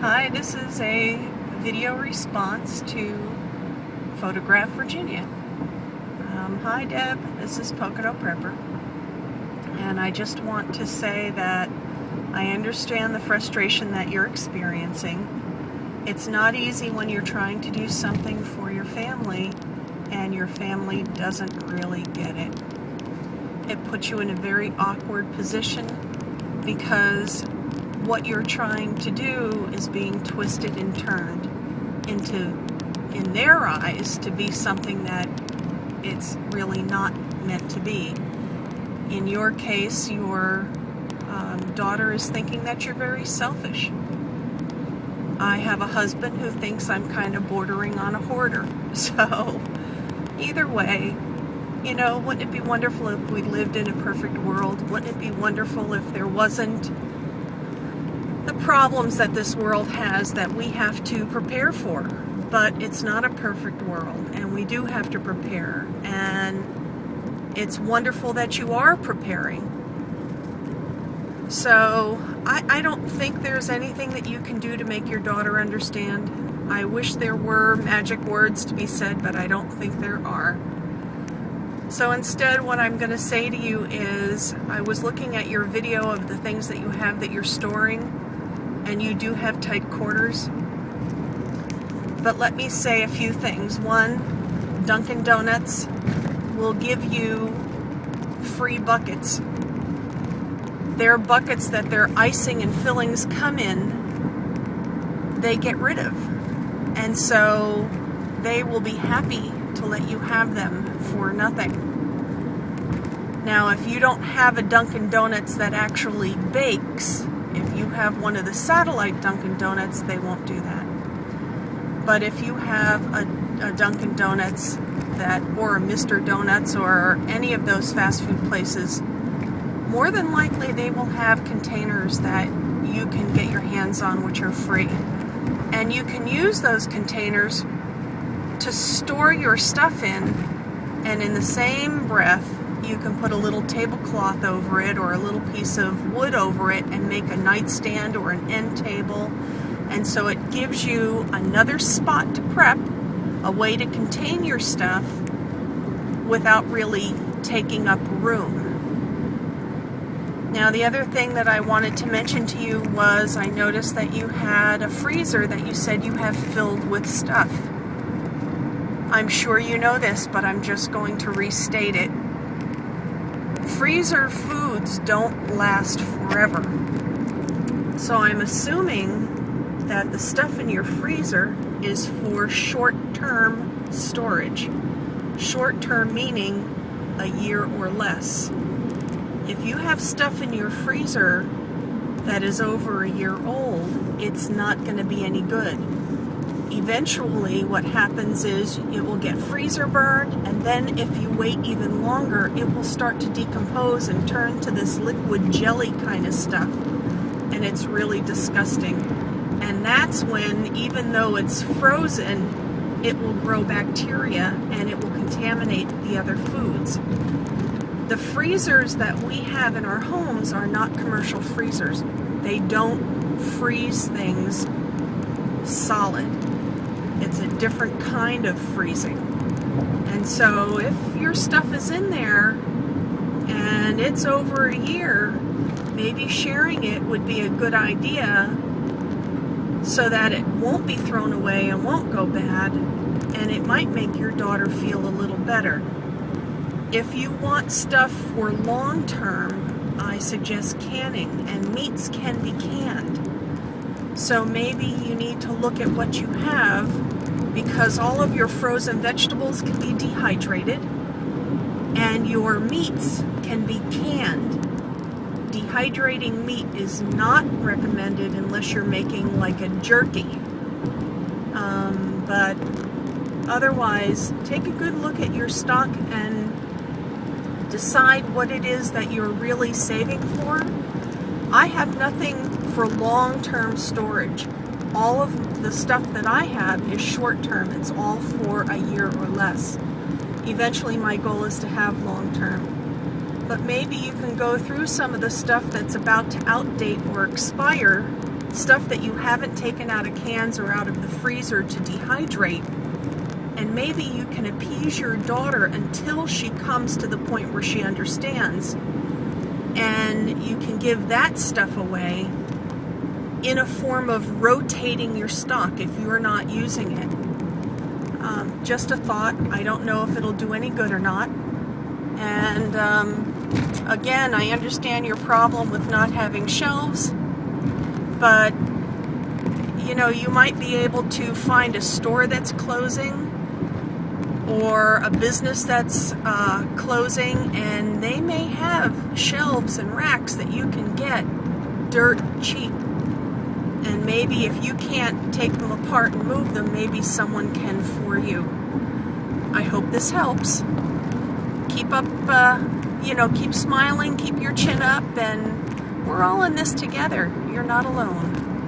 Hi, this is a video response to Photograph Virginia. Hi Deb, this is Pocono Prepper, and I just want to say that I understand the frustration that you're experiencing. It's not easy when you're trying to do something for your family and your family doesn't really get it. It puts you in a very awkward position because what you're trying to do is being twisted and turned into, in their eyes, to be something that it's really not meant to be. In your case, your daughter is thinking that you're very selfish. I have a husband who thinks I'm kind of bordering on a hoarder. So either way, you know, wouldn't it be wonderful if we lived in a perfect world? Wouldn't it be wonderful if there wasn't the problems that this world has that we have to prepare for? But it's not a perfect world, and we do have to prepare, and it's wonderful that you are preparing. So I don't think there's anything that you can do to make your daughter understand. I wish there were magic words to be said, but I don't think there are. So instead, what I'm going to say to you is, I was looking at your video of the things that you have that you're storing, and you do have tight quarters. But let me say a few things. One, Dunkin' Donuts will give you free buckets. They're buckets that their icing and fillings come in, they get rid of. And so they will be happy to let you have them for nothing. Now, if you don't have a Dunkin' Donuts that actually bakes, if you have one of the satellite Dunkin' Donuts, they won't do that. But if you have a Dunkin' Donuts or a Mr. Donuts or any of those fast food places, more than likely they will have containers that you can get your hands on which are free. And you can use those containers to store your stuff in, and in the same breath you can put a little tablecloth over it or a little piece of wood over it and make a nightstand or an end table. And so it gives you another spot to prep, a way to contain your stuff without really taking up room. Now, the other thing that I wanted to mention to you was I noticed that you had a freezer that you said you have filled with stuff. I'm sure you know this, but I'm just going to restate it. Freezer foods don't last forever. So I'm assuming that the stuff in your freezer is for short-term storage. Short-term meaning a year or less. If you have stuff in your freezer that is over a year old, it's not going to be any good. Eventually, what happens is it will get freezer burned, and then if you wait even longer, it will start to decompose and turn to this liquid jelly kind of stuff. And it's really disgusting. And that's when, even though it's frozen, it will grow bacteria and it will contaminate the other foods. The freezers that we have in our homes are not commercial freezers. They don't freeze things solid. It's a different kind of freezing. And so if your stuff is in there and it's over a year, maybe sharing it would be a good idea so that it won't be thrown away and won't go bad, and it might make your daughter feel a little better. If you want stuff for long term, I suggest canning, and meats can be canned. So maybe you need to look at what you have, because all of your frozen vegetables can be dehydrated, and your meats can be canned. Dehydrating meat is not recommended unless you're making like a jerky. But otherwise, take a good look at your stock and decide what it is that you're really saving for. I have nothing for long-term storage. All of the stuff that I have is short-term. It's all for a year or less. Eventually, my goal is to have long-term. But maybe you can go through some of the stuff that's about to outdate or expire stuff that you haven't taken out of cans or out of the freezer to dehydrate. And maybe you can appease your daughter until she comes to the point where she understands. And you can give that stuff away in a form of rotating your stock if you're not using it. Just a thought. I don't know if it'll do any good or not. And again, I understand your problem with not having shelves, but you know, you might be able to find a store that's closing or a business that's closing, and they may have shelves and racks that you can get dirt cheap. And maybe if you can't take them apart and move them, maybe someone can for you. I hope this helps. Keep up, keep smiling, keep your chin up, and we're all in this together. You're not alone.